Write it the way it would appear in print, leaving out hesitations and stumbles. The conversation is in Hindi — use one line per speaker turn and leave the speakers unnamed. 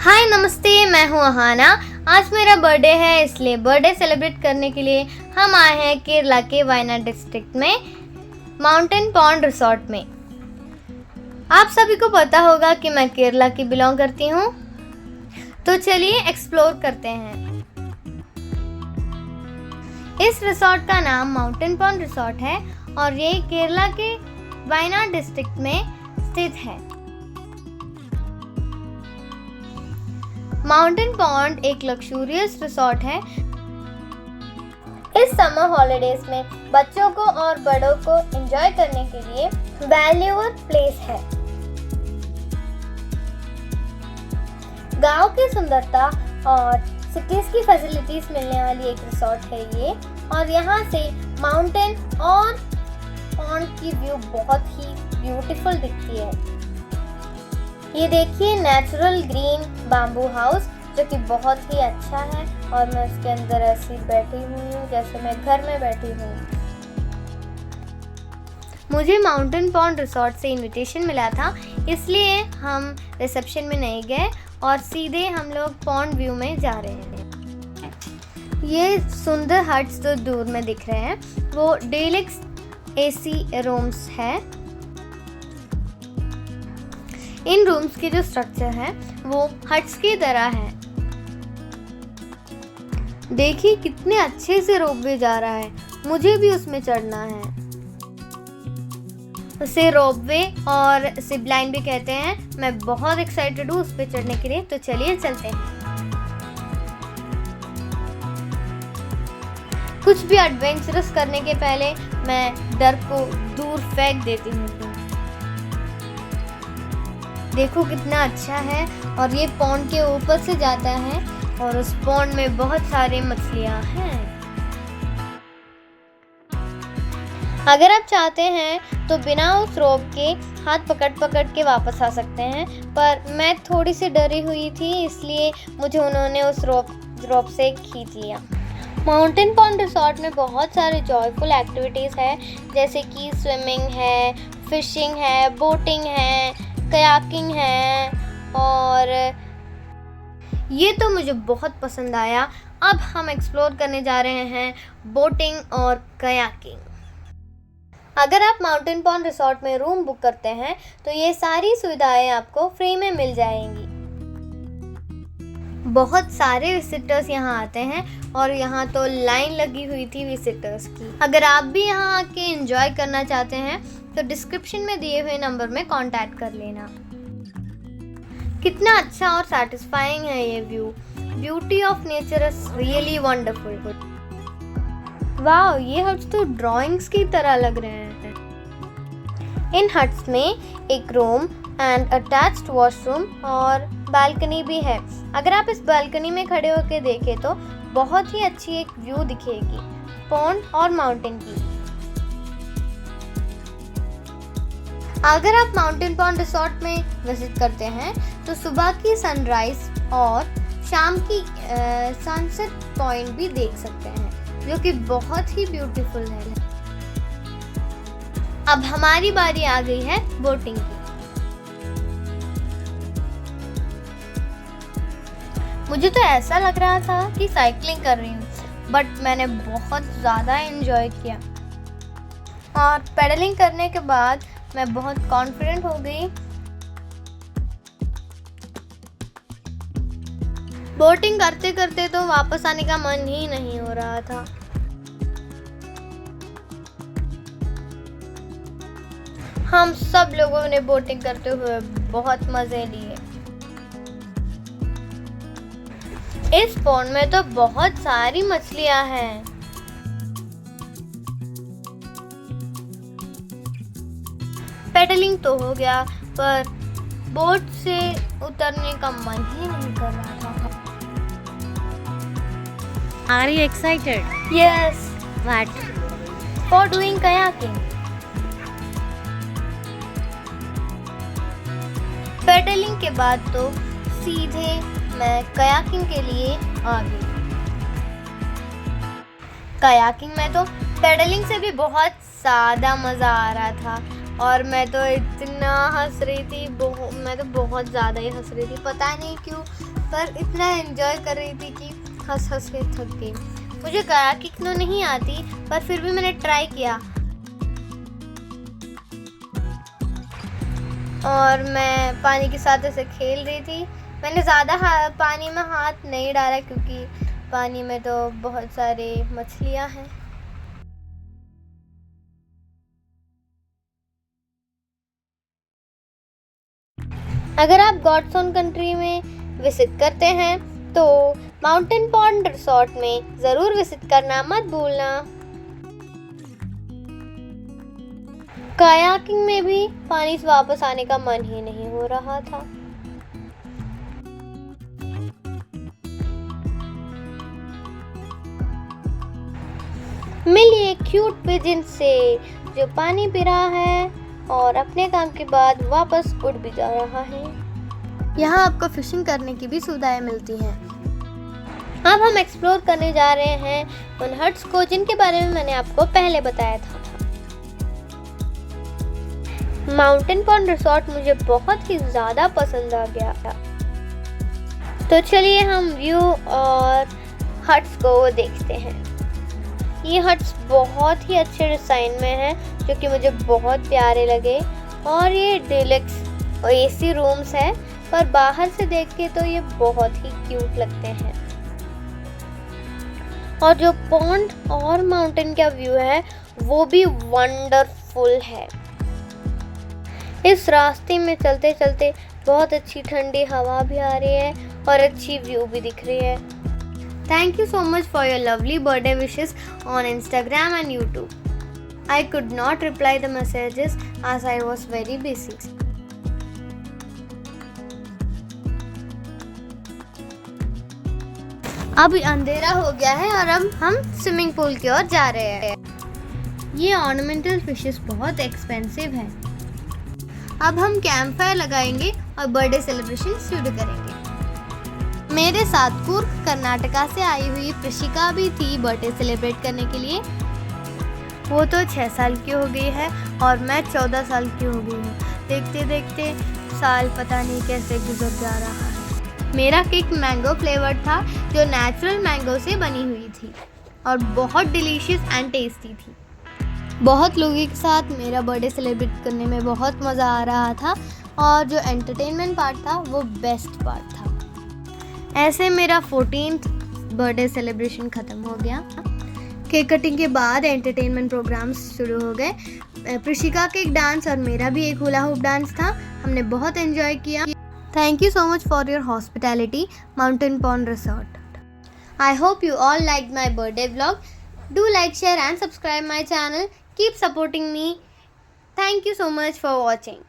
हाय नमस्ते, मैं हूँ अहाना। आज मेरा बर्थडे है, इसलिए बर्थडे सेलिब्रेट करने के लिए हम आए हैं केरला के वायनाड डिस्ट्रिक्ट में माउंटेन पॉन्ड रिसोर्ट में। आप सभी को पता होगा कि मैं केरला की बिलोंग करती हूँ, तो चलिए एक्सप्लोर करते हैं। इस रिसोर्ट का नाम माउंटेन पॉन्ड रिसोर्ट है और ये केरला के वायनाड डिस्ट्रिक्ट में स्थित है। माउंटेन पॉन्ड एक लग्जूरियस रिसोर्ट है। इस समर हॉलिडेज में बच्चों को और बड़ों को एंजॉय करने के लिए वैल्यूएबल प्लेस है। गांव की सुंदरता और सिटीज की फैसिलिटीज मिलने वाली एक रिसोर्ट है ये, और यहाँ से माउंटेन और पॉन्ड की व्यू बहुत ही ब्यूटीफुल दिखती है। ये देखिए नेचुरल ग्रीन बाम्बू हाउस, जो कि बहुत ही अच्छा है और मैं उसके अंदर ऐसी बैठी हुई हूँ जैसे मैं घर में बैठी हूँ। मुझे माउंटेन पॉन्ड रिसोर्ट से इनविटेशन मिला था, इसलिए हम रिसेप्शन में नहीं गए और सीधे हम लोग पॉन्ड व्यू में जा रहे हैं। ये सुंदर हट्स जो दूर में दिख रहे हैं वो डीलक्स एसी रूम्स है। इन रूम्स की जो स्ट्रक्चर है वो हट्स की तरह है। देखिए कितने अच्छे से रोपवे जा रहा है, मुझे भी उसमें चढ़ना है। उसे रोपवे और जिप लाइन भी कहते हैं। मैं बहुत एक्साइटेड हूँ उस पर चढ़ने के लिए, तो चलिए चलते हैं। कुछ भी एडवेंचरस करने के पहले मैं डर को दूर फेंक देती हूँ। देखो कितना अच्छा है, और ये पॉन्ड के ऊपर से जाता है और उस पॉन्ड में बहुत सारे मछलियां हैं। अगर आप चाहते हैं तो बिना उस रोप के हाथ पकड़ के वापस आ सकते हैं, पर मैं थोड़ी सी डरी हुई थी, इसलिए मुझे उन्होंने उस रोप से खींच लिया। माउंटेन पॉन्ड रिसोर्ट में बहुत सारे जॉयफुल एक्टिविटीज़ है, जैसे कि स्विमिंग है, फिशिंग है, बोटिंग है, कयाकिंग है, और ये तो मुझे बहुत पसंद आया। अब हम एक्सप्लोर करने जा रहे हैं बोटिंग और कयाकिंग। अगर आप माउंटेन पॉन्ड रिसोर्ट में रूम बुक करते हैं तो ये सारी सुविधाएं आपको फ्री में मिल जाएंगी। बहुत सारे विजिटर्स यहाँ आते हैं और यहाँ तो लाइन लगी हुई थी विजिटर्स की। अगर आप भी यहाँ आके एंजॉय करना चाहते हैं तो डिस्क्रिप्शन में दिए हुए नंबर में कांटेक्ट कर लेना। कितना अच्छा और सैटिस्फाइंग है ये view. Beauty of nature is really wonderful. वाह, ये हट्स तो ड्राइंग्स की तरह लग रहे हैं। इन हट्स में एक रूम एंड अटैच्ड वॉशरूम और बालकनी भी है। अगर आप इस बालकनी में खड़े होकर देखें तो बहुत ही अच्छी एक व्यू दिखेगी पॉन्ड और माउंटेन की। अगर आप माउंटेन पॉन्ड रिसोर्ट में विजिट करते हैं तो सुबह की सनराइज और शाम की सनसेट पॉइंट भी देख सकते हैं, जो कि बहुत ही ब्यूटीफुल है। अब हमारी बारी आ गई है बोटिंग की। मुझे तो ऐसा लग रहा था कि साइकिलिंग कर रही हूँ, बट मैंने बहुत ज़्यादा एंजॉय किया और पेडलिंग करने के बाद मैं बहुत कॉन्फिडेंट हो गई। बोटिंग करते करते तो वापस आने का मन ही नहीं हो रहा था। हम सब लोगों ने बोटिंग करते हुए बहुत मजे लिए। इस पॉन्ड में तो बहुत सारी मछलियां हैं। पेडलिंग तो हो गया, पर बोट से उतरने का मन ही नहीं कर रहा था।
Are you excited?
Yes,
What?
for doing kayaking. Pedalling के बाद तो सीधे मैं कयाकिंग के लिए आ गई। कयाकिंग में तो पेडलिंग से भी बहुत ज़्यादा मज़ा आ रहा था। और मैं तो इतना हंस रही थी, मैं तो बहुत ज़्यादा ही हंस रही थी, पता नहीं क्यों, पर इतना एंजॉय कर रही थी कि हंस हंस के थक गई। मुझे कायाकिंग तो नहीं आती, पर फिर भी मैंने ट्राई किया और मैं पानी के साथ ऐसे खेल रही थी। मैंने ज़्यादा पानी में हाथ नहीं डाला क्योंकि पानी में तो बहुत सारे मछलियाँ हैं। अगर आप गॉड्स ओन कंट्री में विजिट करते हैं तो माउंटेन पॉन्ड रिसोर्ट में ज़रूर विजिट करना मत भूलना। कायाकिंग में भी पानी से वापस आने का मन ही नहीं हो रहा था। मिलिए क्यूट पिजन से जो पानी पी रहा है और अपने काम के बाद वापस उड़ भी जा रहा है। यहाँ आपको फिशिंग करने की भी सुविधाएं मिलती हैं। अब हम एक्सप्लोर करने जा रहे हैं उन हट्स को जिनके बारे में मैंने आपको पहले बताया था। माउंटेन पॉन्ड रिसोर्ट मुझे बहुत ही ज़्यादा पसंद आ गया। तो चलिए हम व्यू और हट्स को देखते हैं। ये हट्स बहुत ही अच्छे डिज़ाइन में हैं जो कि मुझे बहुत प्यारे लगे, और ये डिलक्स और एसी रूम्स हैं, पर बाहर से देख के तो ये बहुत ही क्यूट लगते हैं। और जो पॉन्ड और माउंटेन का व्यू है वो भी वंडरफुल है। इस रास्ते में चलते चलते बहुत अच्छी ठंडी हवा भी आ रही है और अच्छी व्यू भी दिख रही है। Thank you so much for your lovely birthday wishes on Instagram and YouTube. I could not reply the messages as I was very busy. अब अंधेरा हो गया है और अब हम स्विमिंग पूल की ओर जा रहे हैं। ये ऑर्नामेंटल फिशेस बहुत एक्सपेंसिव है। अब हम कैंप फायर लगाएंगे और बर्थडे सेलिब्रेशन शुरू करेंगे। मेरे साथ कूर्ग कर्नाटका से आई हुई प्रिशिका भी थी बर्थडे सेलिब्रेट करने के लिए। वो तो 6 साल की हो गई है और मैं 14 साल की हो गई हूँ। देखते देखते साल पता नहीं कैसे गुजर जा रहा है। मेरा केक मैंगो फ्लेवर था जो नेचुरल मैंगो से बनी हुई थी और बहुत डिलीशियस एंड टेस्टी थी। बहुत लोगों के साथ मेरा बर्थडे सेलिब्रेट करने में बहुत मज़ा आ रहा था और जो एंटरटेनमेंट पार्ट था वो बेस्ट पार्ट था। ऐसे मेरा 14th बर्थडे सेलिब्रेशन ख़त्म हो गया। केक कटिंग के बाद एंटरटेनमेंट प्रोग्राम्स शुरू हो गए। प्रिशिका का एक डांस और मेरा भी एक हुला हुप डांस था। हमने बहुत एंजॉय किया। Thank you so much for your hospitality mountain pond resort. I hope you all liked my birthday vlog. Do like, share and subscribe my channel. Keep supporting me. Thank you so much for watching.